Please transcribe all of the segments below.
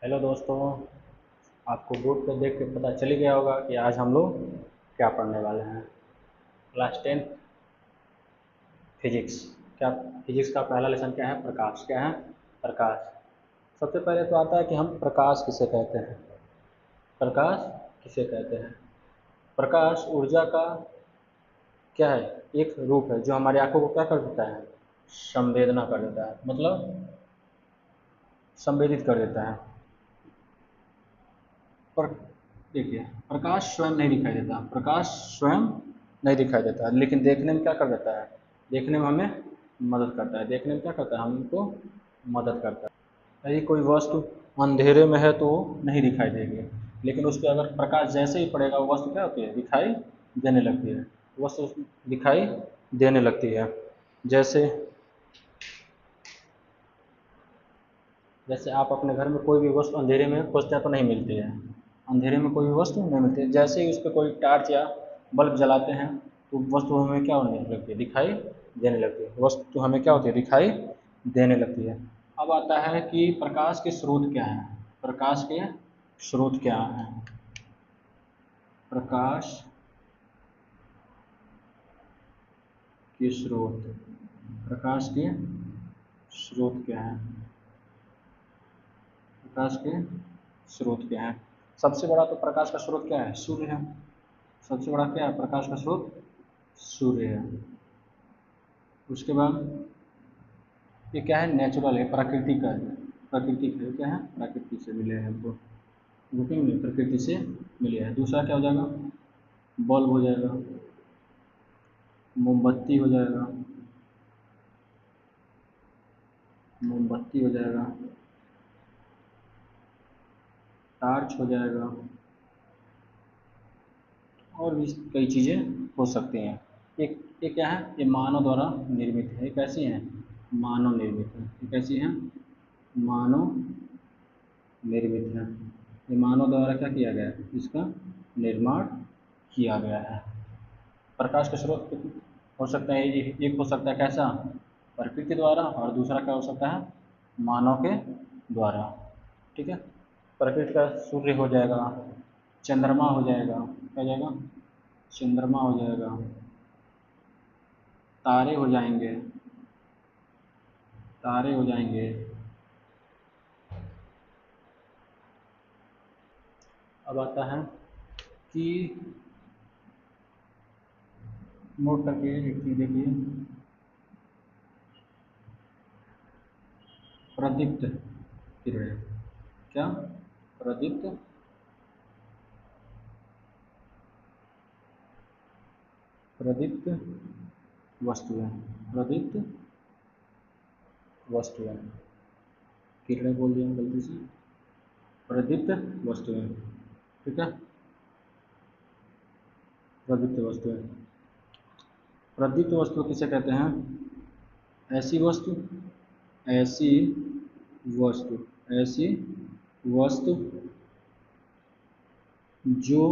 Hello दोस्तों। आपको board पर देख के पता चल ही गया होगा कि आज हम लोग क्या पढ़ने वाले हैं। Class 10 physics. क्या फिजिक्स का पहला लेसन क्या है? प्रकाश। क्या है? प्रकाश। सबसे पहले तो आता है कि हम प्रकाश किसे कहते हैं। प्रकाश किसे कहते हैं? प्रकाश ऊर्जा का क्या है? एक रूप है जो हमारी आंखों को क्या कर देता है? संवेदना कर देता है, मतलब संवेदित कर देता है। पर देखिए, प्रकाश स्वयं नहीं दिखाई देता। प्रकाश स्वयं नहीं दिखाई देता, लेकिन देखने में क्या कर देता है? देखने में हमें मदद करता है। देखने में क्या करता है? हमको मदद करता है। यदि कोई वस्तु अंधेरे में है तो वो नहीं दिखाई देगी, लेकिन उस पर अगर प्रकाश जैसे ही पड़ेगा वो वस्तु क्या होती है? दिखाई देने लगती है। वस्तु दिखाई देने लगती है। जैसे जैसे आप अपने घर में कोई भी वस्तु अंधेरे में खोजते हैं तो नहीं मिलती है। अंधेरे में कोई भी वस्तु नहीं मिलती है। जैसे ही उस पर कोई टार्च या बल्ब जलाते हैं तो वस्तु हमें क्या होने लगती है? दिखाई देने लगती है। वस्तु हमें क्या होती है? दिखाई देने लगती है। अब आता है कि प्रकाश के स्रोत क्या हैं। प्रकाश के स्रोत क्या हैं? प्रकाश के स्रोत। प्रकाश के स्रोत क्या हैं? प्रकाश के स्रोत क्या है? सबसे बड़ा तो प्रकाश का स्रोत क्या है? सूर्य है। सबसे बड़ा क्या है? प्रकाश का स्रोत सूर्य है। उसके बाद ये क्या है? नेचुरल है, प्राकृतिक है। प्राकृतिक है, क्या है? प्रकृति से मिले हैं हमको। बुकिंग में प्रकृति से मिले हैं। दूसरा क्या हो जाएगा? बल्ब हो जाएगा, मोमबत्ती हो जाएगा, मोमबत्ती हो जाएगा, टार्च हो जाएगा, और भी कई चीज़ें हो सकती हैं। ये क्या है? ये मानव द्वारा निर्मित है। ये कैसी हैं? मानव निर्मित है। ये कैसी हैं? मानव निर्मित है। ये मानव द्वारा क्या किया गया है? इसका निर्माण किया गया है। प्रकाश का स्रोत हो सकता है, एक हो सकता है कैसा? प्रकृति द्वारा, और दूसरा क्या हो सकता है? मानव के द्वारा। ठीक है। प्रकृति का सूर्य हो जाएगा, चंद्रमा हो जाएगा। क्या हो जाएगा? चंद्रमा हो जाएगा, तारे हो जाएंगे, तारे हो जाएंगे। अब आता है कि नोट करके एक चीज़ देखिए, प्रदीप्त किरण। क्या? प्रदीप्त प्रदीप्त वस्तुएं। प्रदीप्त वस्तुएं। किरणें बोल दिया गलती से। प्रदीप्त वस्तुएं। ठीक है। प्रदीप्त वस्तुएं। प्रदीप्त वस्तु किसे कहते हैं? ऐसी वस्तु, ऐसी वस्तु, ऐसी वस्तु जो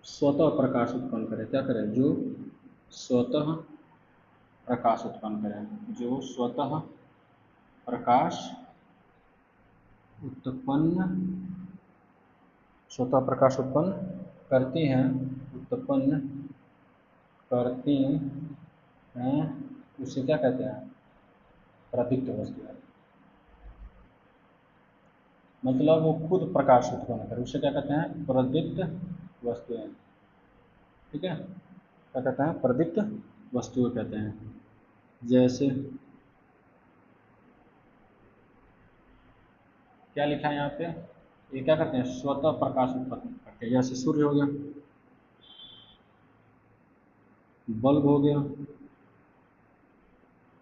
स्वतः प्रकाश उत्पन्न करे। क्या करे? जो स्वतः प्रकाश उत्पन्न करे। जो स्वतः प्रकाश उत्पन्न स्वतः प्रकाश उत्पन्न करती हैं, उत्पन्न करती हैं, उसे क्या कहते हैं? प्रदीप्त वस्तु है। मतलब वो खुद प्रकाश उत्पन्न करे, उसे क्या कहते हैं? प्रदीप्त वस्तुएं। ठीक है। क्या कहते हैं? प्रदीप्त वस्तुएं कहते हैं। जैसे क्या लिखा है यहाँ पे? ये क्या करते हैं? स्वतः प्रकाश उत्पन्न करते हैं। जैसे सूर्य हो गया, बल्ब हो गया,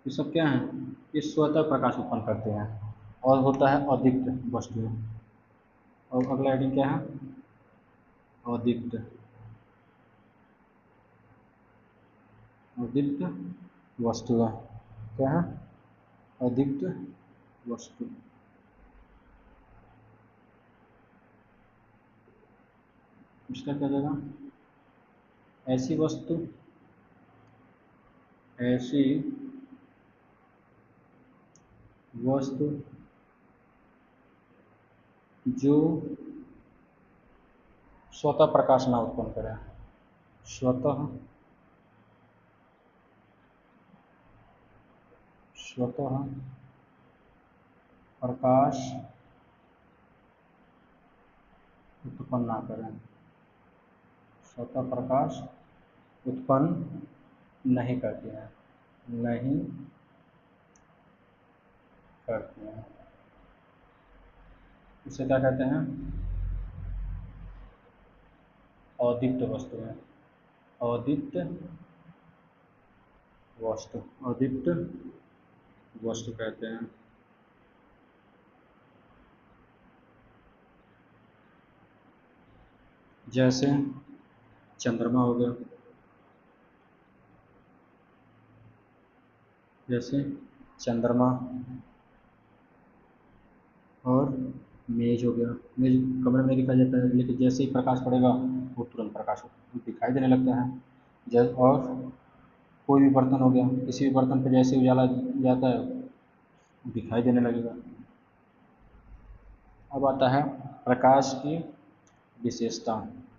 ये सब क्या है? ये स्वतः प्रकाश उत्पन्न करते हैं। और होता है अदीप्त वस्तुएं। और अगला हेडिंग क्या है? अदीप्त। अदीप्त वस्तुएं क्या है? अदीप्त वस्तु। इसका क्या जाएगा? ऐसी वस्तु, ऐसी वस्तु जो स्वतः प्रकाश ना उत्पन्न करे, स्वतः प्रकाश उत्पन्न ना करें, स्वतः प्रकाश उत्पन्न नहीं करती हैं, नहीं करती हैं। इसे क्या कहते हैं? अदीप्त वस्तुएं, अदीप्त वस्तु, अदीप्त वस्तु कहते हैं। जैसे चंद्रमा हो गया, जैसे चंद्रमा, और मेज हो गया। मेज कमरे में दिखाई देता है, लेकिन जैसे ही प्रकाश पड़ेगा वो तुरंत प्रकाश दिखाई देने लगता है। और कोई भी बर्तन हो गया, किसी भी बर्तन पर जैसे उजाला जाता है दिखाई देने लगेगा। अब आता है प्रकाश की विशेषता।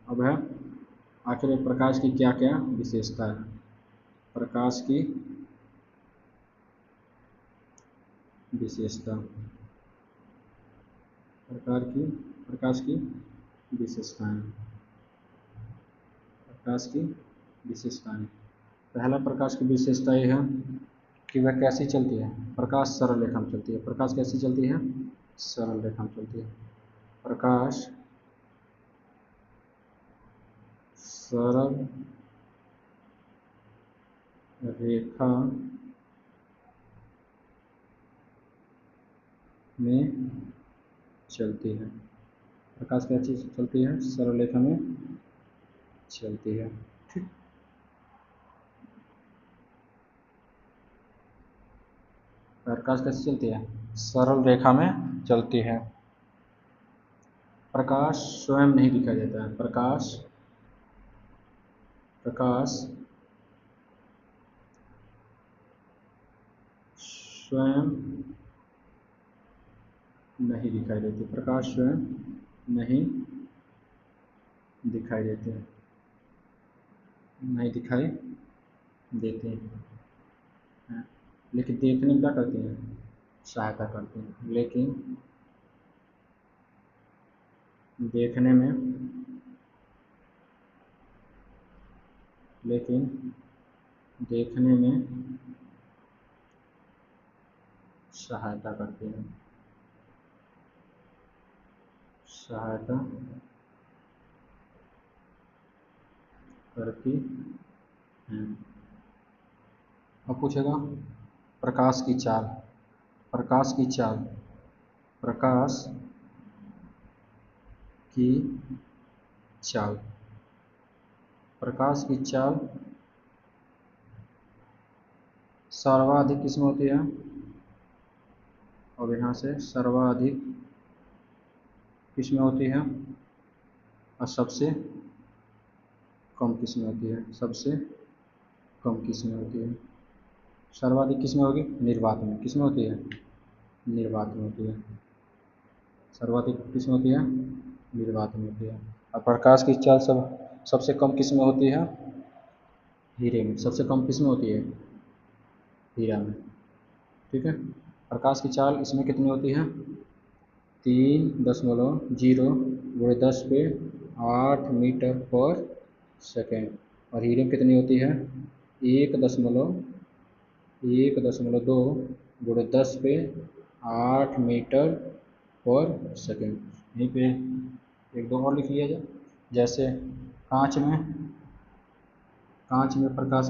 अब है आखिर प्रकाश की क्या क्या विशेषता है। प्रकाश की विशेषता, प्रकाश की विशेषताएं, प्रकाश की विशेषताएं। पहला प्रकाश की विशेषता यह है कि वह कैसी चलती है। प्रकाश सरल रेखा में चलती है। प्रकाश कैसी चलती है? सरल रेखा में चलती है। प्रकाश सरल रेखा में चलती है। प्रकाश क्या चीज चलती है? सरल रेखा में चलती है। ठीक, प्रकाश कैसे चलती है? सरल रेखा में चलती है। प्रकाश स्वयं नहीं दिखाई देता है। प्रकाश स्वयं नहीं दिखाई देती। प्रकाश स्वयं नहीं दिखाई देते, नहीं दिखाई देते हैं, लेकिन देखने में क्या करती हैं? सहायता करती हैं। लेकिन देखने में सहायता करती हैं, सहायता करती हैं। अब पूछेगा प्रकाश की चाल। प्रकाश की चाल, प्रकाश की चाल, प्रकाश की चाल सर्वाधिक किसमें होती है? अब यहाँ से सर्वाधिक किसमें होती है और सबसे कम किसमें होती है? सबसे कम किसमें होती है? सर्वाधिक किसमें होगी? निर्वात में। किसमें होती है? निर्वात में होती है। सर्वाधिक किसमें होती है? निर्वात में होती है। और प्रकाश की चाल सबसे कम किसमें होती है? हीरे में। सबसे कम किसमें होती है? हीरा में। ठीक है। प्रकाश की चाल इसमें कितनी होती है? 3.0 × 10⁻8 मीटर पर सेकेंड। और हीरे में कितनी होती है? 1.2 × 10⁸ मीटर पर सेकेंड। यहीं पे एक दो और लिख लिया जाए। जैसे कांच में प्रकाश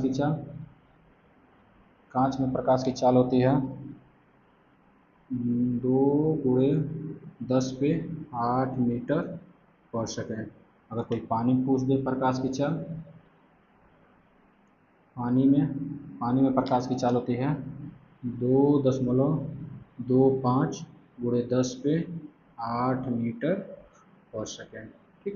की चाल होती है 2 × 10⁸ मीटर पर सेकेंड। अगर कोई पानी पूछ दे प्रकाश की चाल, पानी में प्रकाश की चाल होती है 2.25 × 10⁸ मीटर पर सेकेंड। ठीक।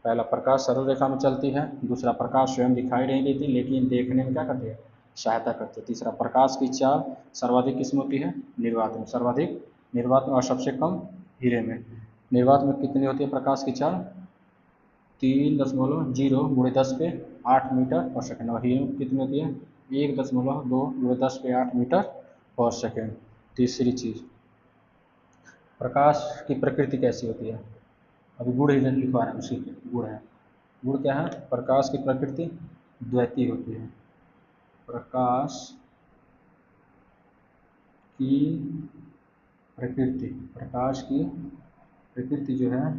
पहला प्रकाश सरल रेखा में चलती है। दूसरा प्रकाश स्वयं दिखाई नहीं देती लेकिन देखने में क्या करती है? सहायता करती है। तीसरा प्रकाश की चाल सर्वाधिक किसमें होती है? निर्वात में। सर्वाधिक निर्वात में और सबसे कम हीरे में। निर्वात में कितनी होती है प्रकाश की चाल? 3.0 × 10⁸ मीटर/सेकंड। और हीलियम कितनी होती है? 1.2 × 10⁸ मीटर/सेकंड। तीसरी चीज़, प्रकाश की प्रकृति कैसी होती है? अभी गुण ही लिखवा रहे हैं, उसी के गुण है। गुण क्या है? प्रकाश की प्रकृति द्वैती होती है। प्रकाश की प्रकृति जो है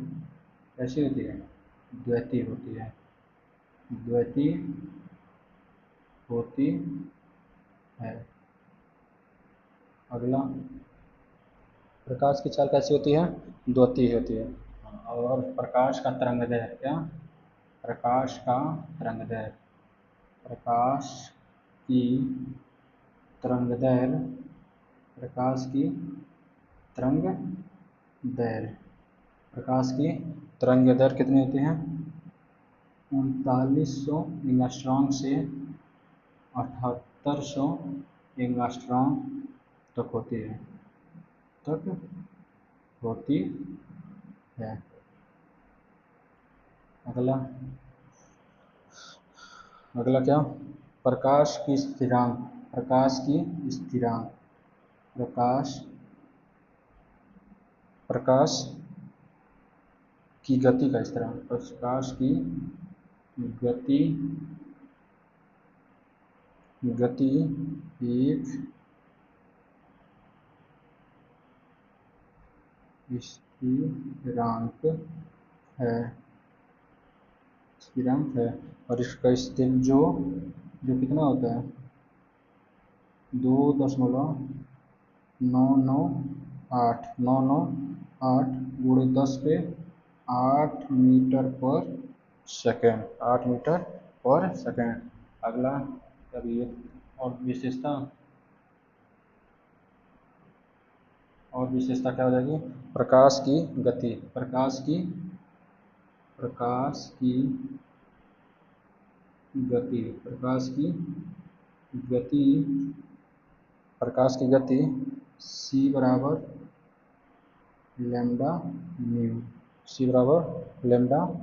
कैसी होती है? द्वैती होती है। द्वैती होती है। अगला, प्रकाश की चाल कैसी होती है? द्वैती होती है। और प्रकाश का तरंगदैर्घ्य क्या? प्रकाश का तरंगदैर्घ्य, प्रकाश की तरंगदैर्घ्य, प्रकाश की तरंगदैर्घ्य, प्रकाश की तरंगदैर्घ्य कितनी होती है? 3900 एंगस्ट्रॉम से 7800 एंगस्ट्रॉम तक होती है, अगला क्या? प्रकाश की स्थिरांक, प्रकाश की गति का स्थिरांक, प्रकाश की गति एक स्थिरांक है। और इसका स्थिर जो कितना होता है? 2.998 × 10⁸ मीटर/सेकंड, 8 मीटर/सेकंड। अगला करिए, और विशेषता क्या हो जाएगी? प्रकाश की गति, प्रकाश की गति c बराबर लैम्डा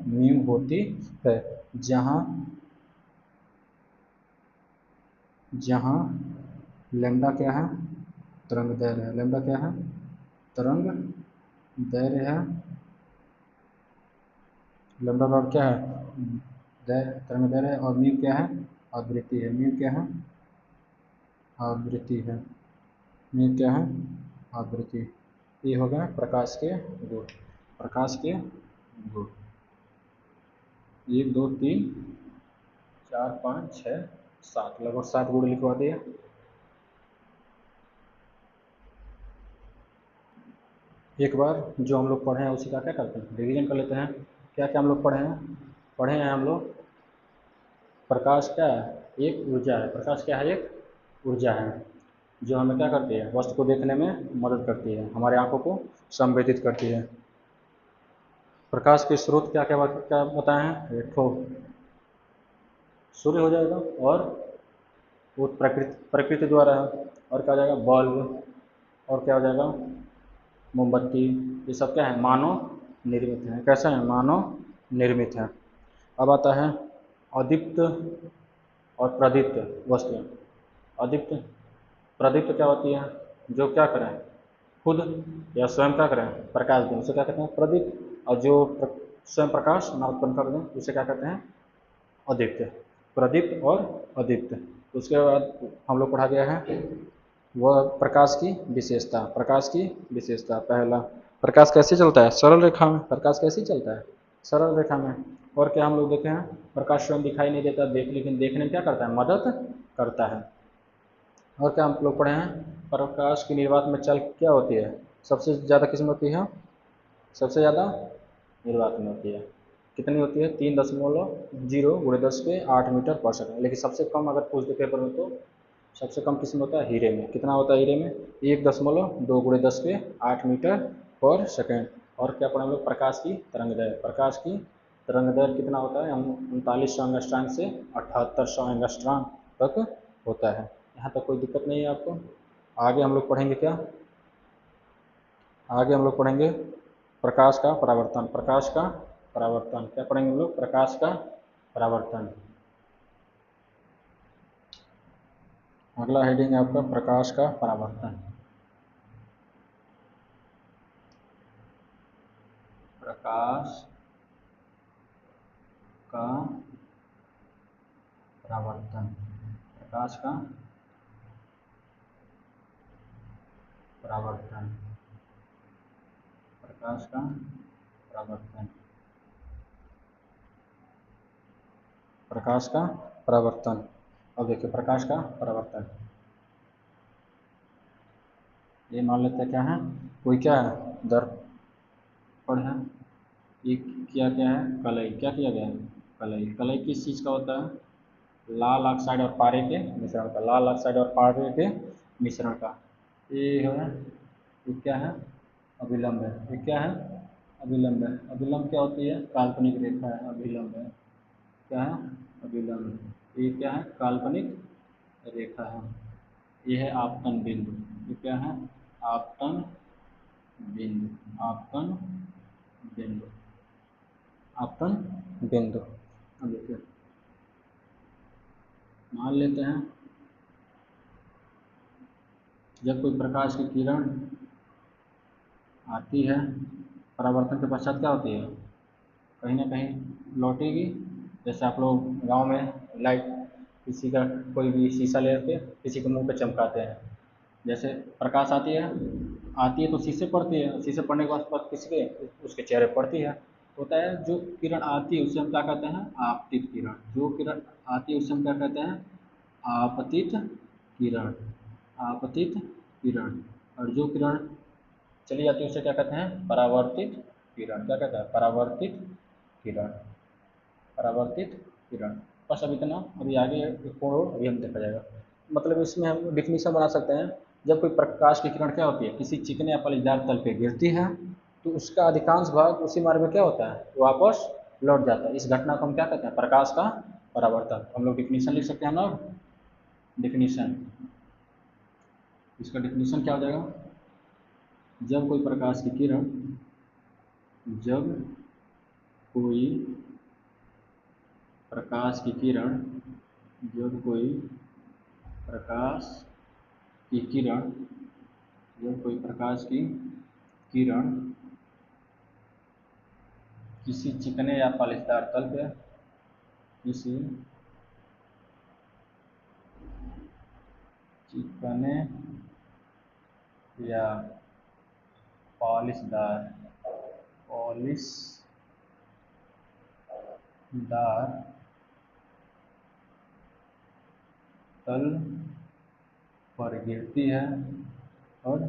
म्यू होती है, जहाँ लैम्डा क्या है? तरंगदैर्घ्य है। लैम्डा क्या है? तरंगदैर्घ्य है। लैम्डा बराबर क्या है? तरंगदैर्घ्य है। और म्यू क्या है? आवृत्ति है। म्यू क्या है? आवृत्ति। ये हो गया प्रकाश के गुण। 1 2 3 4 5 6 7, लगभग 7 गुण लिखवा दिए। एक बार जो हम लोग पढ़े हैं उसी का क्या करते हैं? रिवीजन कर लेते हैं। क्या क्या हम लोग पढ़े हैं हम लोग? प्रकाश क्या है? एक ऊर्जा है। प्रकाश क्या है? एक ऊर्जा है जो हमें क्या करती है? वस्तु को देखने में मदद करती है, हमारे आंखों को संवेदित करती है। प्रकाश के स्रोत क्या क्या बताए हैं? एक तो सूर्य हो जाएगा, और वो प्रकृति द्वारा है। और क्या हो जाएगा? बल्ब। और क्या हो जाएगा? मोमबत्ती। ये सब क्या है? मानव निर्मित है। कैसा है? मानव निर्मित है। अब आता है अदीप्त और प्रदीप्त वस्तुएं। अदीप्त प्रदीप्त क्या होती है? जो क्या करें? खुद या स्वयं क्या करें? प्रकाश दें, उसे क्या कहते हैं? प्रदीप्त। और जो स्वयं प्रकाश न उत्पन्न कर दें उसे क्या कहते हैं? अदीप्त। प्रदीप्त और अदीप्त। उसके बाद हम लोग पढ़ा गया है वह प्रकाश की विशेषता। पहला, प्रकाश कैसे चलता है? सरल रेखा में। प्रकाश कैसे चलता है? सरल रेखा में। और क्या हम लोग देखे हैं? प्रकाश स्वयं दिखाई नहीं देता, लेकिन देखने में क्या करता है? मदद करता है। और क्या हम लोग पढ़े हैं? प्रकाश की निर्वात में चाल क्या होती है? सबसे ज़्यादा किसमें होती है? सबसे ज़्यादा निर्वात में होती है। कितनी होती है? 3.0 × 10⁸ मीटर/सेकंड। लेकिन सबसे कम अगर पूछ दे पेपर में तो सबसे कम किसमें होता है? हीरे में। कितना होता है हीरे में? 1.2 × 10⁸ मीटर/सेकंड। और क्या पढ़ा हम लोग? प्रकाश की तरंगदैर्घ्य। प्रकाश की तरंगदैर्घ्य कितना होता है? 3900 एंगस्ट्रॉम से 7800 एंगस्ट्रॉम तक होता है। यहाँ तक कोई दिक्कत नहीं है आपको? आगे हम लोग पढ़ेंगे क्या? आगे हम लोग पढ़ेंगे प्रकाश का परावर्तन, प्रकाश का परावर्तन क्या पढ़ेंगे हम लोग, प्रकाश का परावर्तन। अगला हेडिंग है आपका प्रकाश का परावर्तन। प्रकाश का परावर्तन, प्रकाश का परावर्तन, प्रकाश का परावर्तन, प्रकाश का परावर्तन। अब देखिए प्रकाश का परावर्तन, ये मान लेते हैं क्या है, कोई क्या है, दर्पण है, ये क्या है, कलई, क्या किया गया है, कलई। कलई किस चीज़ का होता है, लाल ऑक्साइड और पारे के मिश्रण का, लाल ऑक्साइड और पारे के मिश्रण का। ये है, ये क्या है, अभिलंब है, ये क्या है, अभिलंब है। अभिलंब क्या होती है, काल्पनिक रेखा है, अभिलंब है, क्या है, अभिलंब। ये क्या है, काल्पनिक रेखा है। ये है आपतन बिंदु, ये क्या है, आपतन बिंदु, आपतन बिंदु, आपतन बिंदु। अब देखिए मान लेते हैं जब कोई प्रकाश की किरण आती है, परावर्तन के पश्चात क्या होती है, कहीं ना कहीं लौटेगी। जैसे आप लोग गांव में लाइट, किसी का कोई भी शीशा ले के किसी के मुंह पे चमकाते हैं, जैसे प्रकाश आती है तो शीशे पड़ती है, शीशे पड़ने के बाद किसी के उसके चेहरे पर पड़ती है। होता है जो किरण आती है उसे हम क्या कहते हैं, आपतित किरण। जो किरण आती है उसे हम क्या कहते हैं, आपतित किरण, आपतित किरण। और जो किरण चली जाती है उसे क्या कहते हैं, परावर्तित किरण। क्या कहते हैं, परावर्तित किरण, परावर्तित किरण। बस अब इतना, अभी आगे एक और अभी हम देखा जाएगा। मतलब इसमें हम डिफिनीशन बना सकते हैं, जब कोई प्रकाश की किरण क्या होती है, किसी चिकने या फलीदार तल पे गिरती है तो उसका अधिकांश भाग उसी मार्ग में क्या होता है, वापस लौट जाता है। इस घटना को हम क्या कहते हैं, प्रकाश का परावर्तन। हम लोग डिफिनीशन लिख सकते हैं ना, डिफिनीशन, इसका डिफिनीशन क्या हो जाएगा, जब कोई प्रकाश की किरण, जब कोई प्रकाश की किरण, जब कोई प्रकाश की किरण, जब कोई प्रकाश की किरण किसी चिकने या पालिशदार तल पे, किसी चिकने या पॉलिशदार, पॉलिशदार तल पर गिरती है और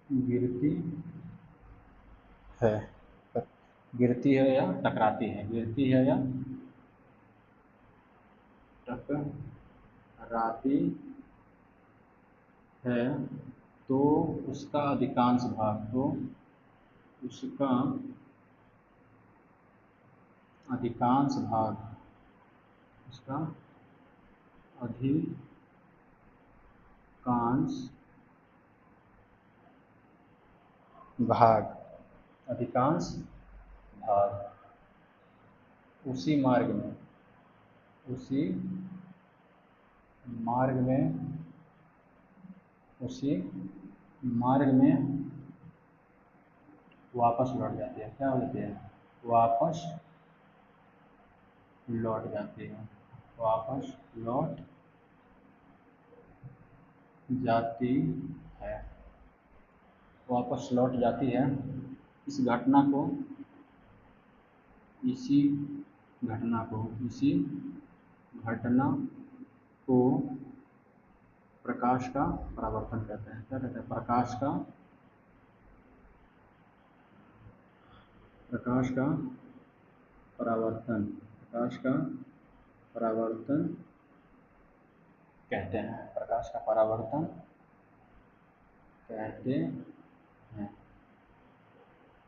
गिरती है, गिरती है या टकराती है, गिरती है या टकराती है, तो उसका अधिकांश भाग, तो उसका अधिकांश भाग, उसका अधिकांश भाग, अधिकांश भाग उसी मार्ग में, उसी मार्ग में, उसी मार्ग में वापस लौट जाती है। क्या हो जाती है, वापस लौट जाती है, वापस लौट जाती है, वापस लौट जाती है। इस घटना को, इसी घटना को, इसी घटना को प्रकाश का परावर्तन कहते हैं। क्या कहते हैं, प्रकाश का, प्रकाश का परावर्तन, प्रकाश का परावर्तन कहते हैं, प्रकाश का परावर्तन कहते हैं,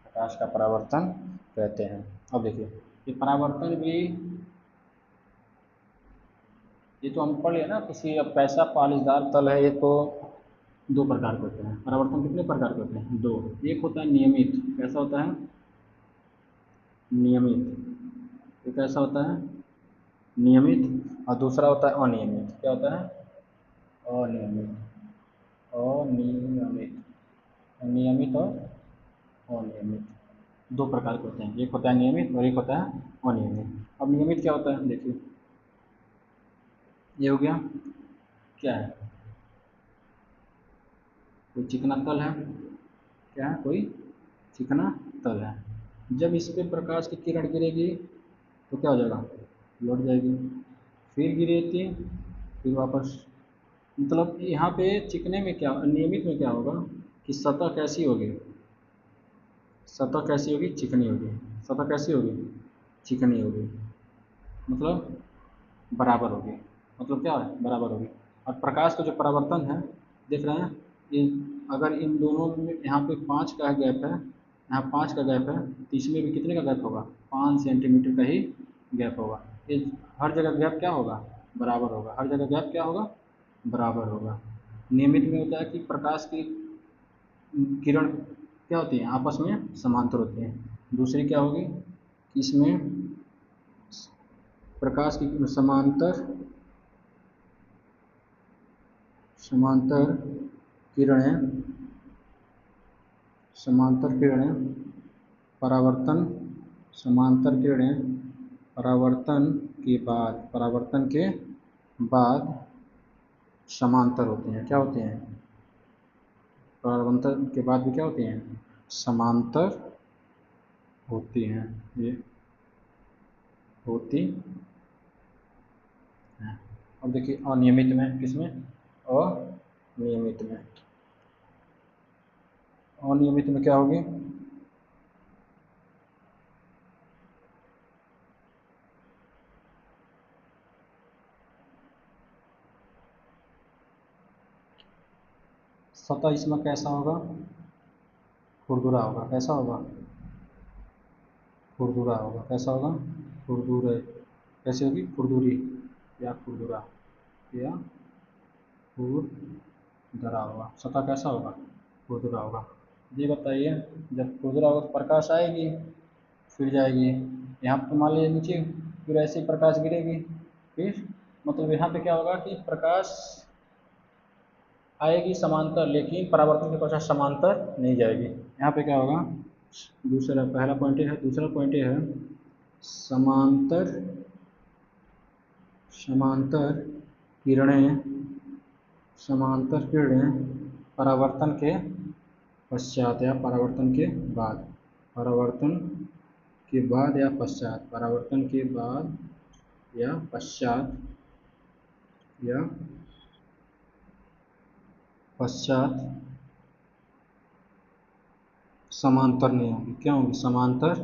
प्रकाश का परावर्तन कहते हैं। अब देखिए ये परावर्तन भी, ये तो हम पढ़ लिया ना, किसी अब पैसा पालिशदार तल है, ये तो दो प्रकार के होते हैं। परावर्तन कितने प्रकार के होते हैं? दो। एक होता है नियमित। कैसा होता है? नियमित। ये कैसा होता है? नियमित। और दूसरा होता है अनियमित। क्या होता है? अनियमित। अनियमित। नियमित और अनियमित दो प्रकार के होते हैं। एक होता है नियमित और एक होता है अनियमित। अब नियमित क्या होता है देखिए, ये हो गया, क्या है? कोई चिकना तल है। क्या है? कोई चिकना तल है। जब इस पे प्रकाश की किरण गिरेगी तो क्या हो जाएगा? लौट जाएगी। फिर गिरेगी, फिर वापस। मतलब यहाँ पे चिकने में क्या, नियमित में क्या होगा कि सतह कैसी होगी? सतह कैसी होगी? चिकनी होगी। सतह कैसी होगी? चिकनी होगी। मतलब बराबर होगी। मतलब क्या है? बराबर होगी। और प्रकाश का जो परावर्तन है, देख रहे हैं, ये अगर इन दोनों में यहाँ पे 5 का गैप है, यहाँ 5 का गैप है, तो इसमें भी कितने का गैप होगा? 5 सेंटीमीटर का ही गैप होगा। ये हर जगह गैप क्या होगा? बराबर होगा। हर जगह गैप क्या होगा? बराबर होगा। नियमित में होता है कि प्रकाश की किरण क्या होती है? आपस में समांतर होती हैं। दूसरी क्या होगी कि इसमें प्रकाश की समांतर किरणें समांतर किरणें परावर्तन समांतर किरणें परावर्तन के बाद समांतर होती हैं। क्या होती हैं? परावर्तन के बाद भी क्या होती हैं? समांतर होती हैं। ये होती हैं। अब देखिए अनियमित में, किसमें? अनियमित में। अनियमित में क्या होगी? सतह इसमें कैसा होगा? खुरदुरा होगा। कैसा होगा? खुरदुरा होगा। कैसा होगा? खुरदुरे। कैसे होगी? खुरदुरी या खुरदुरा या खुरदरा होगा। सतह कैसा होगा? खुरदुरा होगा। ये बताइए, जब खुरदुरा होगा तो प्रकाश आएगी, फिर जाएगी। यहाँ पर मान लीजिए नीचे, फिर ऐसे ही प्रकाश गिरेगी, फिर मतलब यहाँ पे क्या होगा कि प्रकाश आएगी समांतर, लेकिन परावर्तन के पश्चात समांतर नहीं जाएगी। यहाँ पे क्या होगा? दूसरा, पहला पॉइंट है। दूसरा पॉइंट है समांतर समांतर किरणें परावर्तन के पश्चात या परावर्तन के बाद परावर्तन के बाद या पश्चात परावर्तन के बाद या पश्चात या पश्चात समांतर नहीं होगी। क्या होगी? समांतर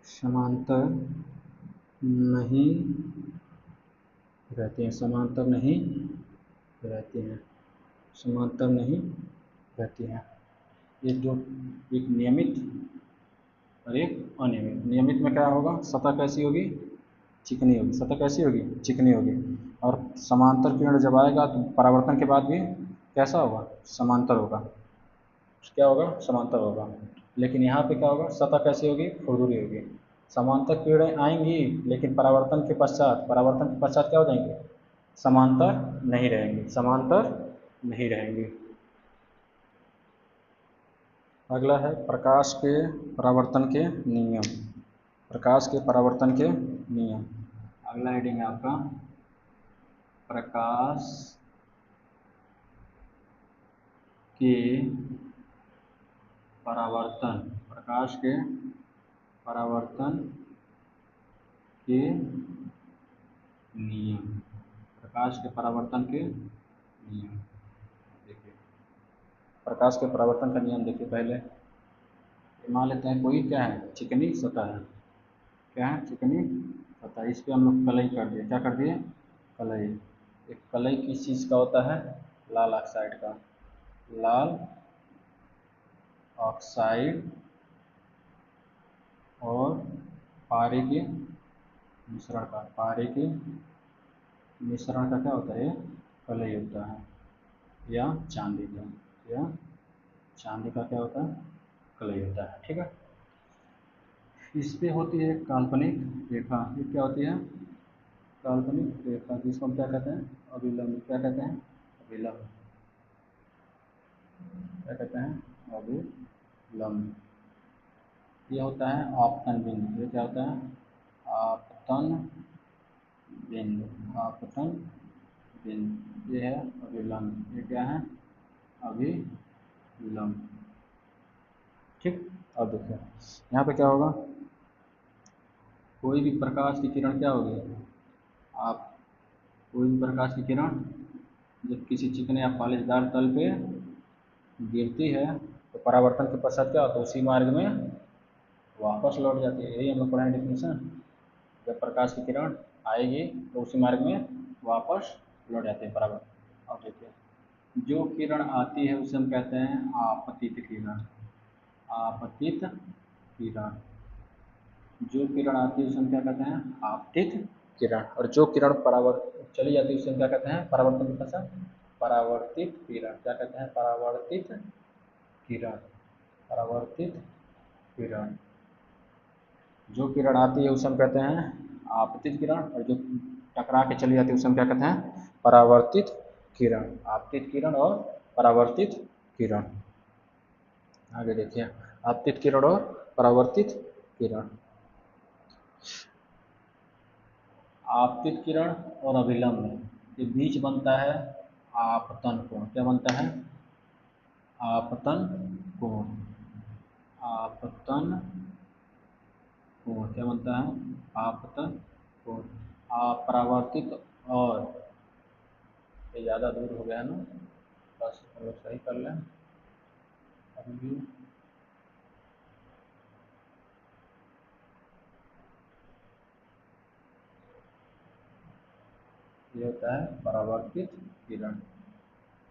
समांतर नहीं रहती हैं। समांतर नहीं रहती हैं। समांतर नहीं रहती हैं। ये जो एक नियमित और एक अनियमित। नियमित में क्या होगा? सतह कैसी होगी? चिकनी होगी। सतह कैसी होगी? चिकनी होगी। और समांतर किरण जब आएगा तो परावर्तन के बाद भी कैसा होगा? समांतर होगा। क्या होगा? समांतर होगा। लेकिन यहाँ पे क्या होगा? सतह कैसी होगी? खुरदुरी होगी। समांतर किरणें आएंगी, लेकिन परावर्तन के पश्चात क्या हो जाएंगे? समांतर नहीं रहेंगे। समांतर नहीं रहेंगे। अगला है प्रकाश के परावर्तन के नियम। प्रकाश के परावर्तन के नियम। अगला हेडिंग है आपका प्रकाश के परावर्तन। प्रकाश के परावर्तन के नियम। प्रकाश के परावर्तन के नियम। देखिए प्रकाश के परावर्तन का नियम देखिए। पहले मान लेते हैं कोई क्या है? चिकनी सतह है। क्या है? चिकनी सतह। इस पर हम लोग कलई कर दिए। क्या कर दिए? कलई। एक कलई किस चीज़ का होता है? लाल ऑक्साइड का। लाल ऑक्साइड और पारे के मिश्रण का। पारे के मिश्रण का क्या होता है? कलई होता है। या चांदी का, या चांदी का क्या होता है, कलई होता है। ठीक है, इस पे होती है काल्पनिक रेखा। ये क्या होती है, काल्पनिक रेखा, जिसको हम क्या कहते हैं, अभिलंब। क्या कहते हैं, अभिलंब। क्या कहते हैं, अभिलंब। ये होता है आपतन बिंदु। ये क्या होता है, आपतन बिंदु। आपतन बिंदु, ये है अभिलंब। ये क्या है, अभिलंब। ठीक, अब देखिए यहाँ पे क्या होगा, कोई भी प्रकाश की किरण क्या होगी, आप कोई भी प्रकाश की किरण जब किसी चिकने या पालिशदार तल पे गिरती है तो परावर्तन के पश्चात क्या होता है, उसी मार्ग में वापस लौट जाती है। यही हम लोग पढ़ाएं डेफिनेशन। जब प्रकाश की किरण आएगी तो उसी मार्ग में वापस लौट जाती है परावर्तन। अब देखिए, जो किरण आती है उसे हम कहते हैं आपतित किरण। आपतित किरण, जो किरण आती है उसे हम क्या कहते हैं, आपतित किरण। और जो किरण परावर्तित चली जाती है उसे हम क्या कहते हैं, परावर्तन के पश्चात परावर्तित किरण। क्या कहते हैं, परावर्तित किरण। परावर्तित किरण, जो किरण आती है उसे हम कहते हैं आपतित किरण, और जो टकरा के चली जाती है उसे हम क्या कहते हैं, परावर्तित किरण। आपतित किरण और परावर्तित किरण। आगे देखिए, आपतित किरण और परावर्तित किरण। आपतित किरण और अभिलंब के बीच बनता है आपतन कोण। क्या बनता है, आपतन कोण। आपतन कोण क्या बनता है, आपतन कोण। अपरावर्तित और, ये ज़्यादा दूर हो गया है ना, बस हम लोग सही कर लें अभी भी। ये होता है परावर्तित किरण।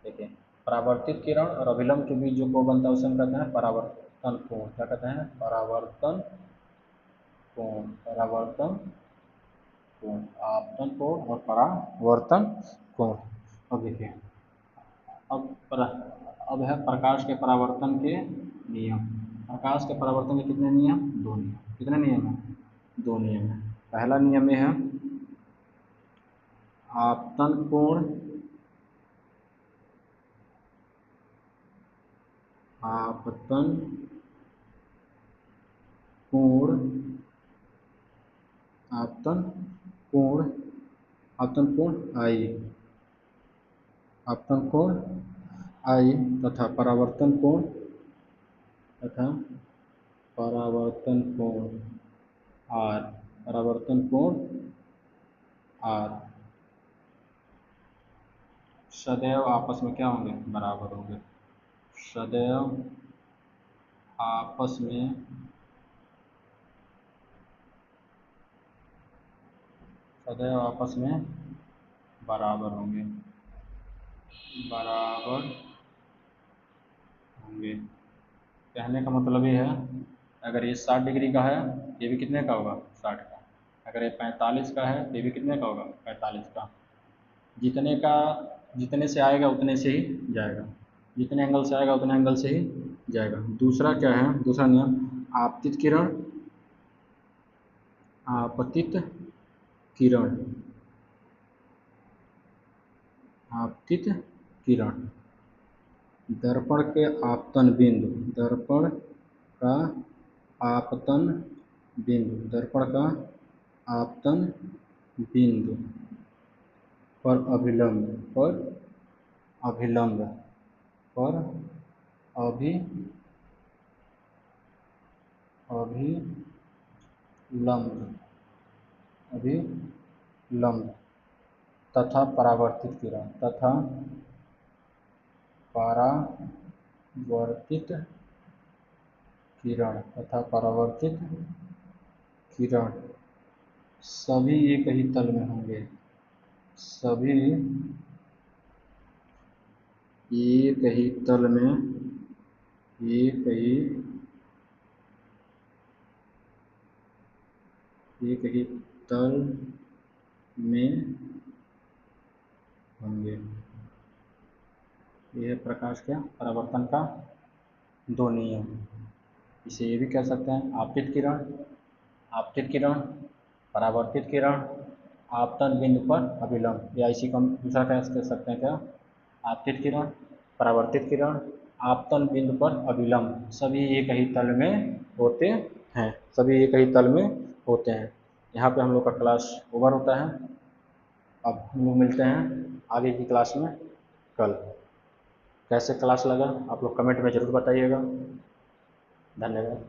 देखिए, परावर्तित किरण और अभिलंब के बीच जो कोण बनता है उसे हम कहते हैं परावर्तन कोण। क्या कहते हैं, परावर्तन कोण। परावर्तन कोण, आपतन कोण और परावर्तन कोण। अब देखिए, अब पर, अब है प्रकाश के परावर्तन के नियम। प्रकाश के परावर्तन के कितने नियम, दो नियम। कितने नियम हैं, दो नियम है। पहला नियम ये है, आपतन कोण, आपतन कोण, आपतन कोण, आपतन कोण आई, आपतन कोण आई तथा परावर्तन कोण, तथा परावर्तन कोण आर। परावर्तन कोण आर सदैव आपस में क्या होंगे, बराबर होंगे। सदैव आपस में, सदैव आपस में बराबर होंगे, बराबर होंगे। कहने का मतलब ये है, अगर ये 60 डिग्री का है, ये भी कितने का होगा, 60 का। अगर ये 45 का है, ये भी कितने का होगा, 45 का। जितने का, जितने से आएगा उतने से ही जाएगा, जितने एंगल से आएगा उतने एंगल से ही जाएगा। दूसरा क्या है, दूसरा नियम, आपतित किरण, आपतित किरण, आपतित किरण दर्पण के आपतन बिंदु, दर्पण का आपतन बिंदु, दर्पण का आपतन बिंदु पर अभिलंब, पर अभिलंब, पर अभि अभिलंब, अभिलंब तथा परावर्तित किरण, तथा परावर्तित किरण, तथा परावर्तित किरण सभी एक ही तल में होंगे, सभी एक ही तल में, एक ही, एक ही तल में होंगे। ये है प्रकाश के परावर्तन का दो नियम। इसे ये भी कह सकते हैं आपतित किरण, परावर्तित किरण, आपतन बिंदु पर अभिलंब, या इसी को हम दूसरा क्या कह सकते हैं क्या, आपतित किरण, परावर्तित किरण, आपतन बिंदु पर अभिलंब, सभी एक ही तल में होते हैं, सभी एक ही तल में होते हैं। यहाँ पे हम लोग का क्लास ओवर होता है। अब हम लोग मिलते हैं आगे की क्लास में कल। कैसे क्लास लगा आप लोग कमेंट में ज़रूर बताइएगा। धन्यवाद।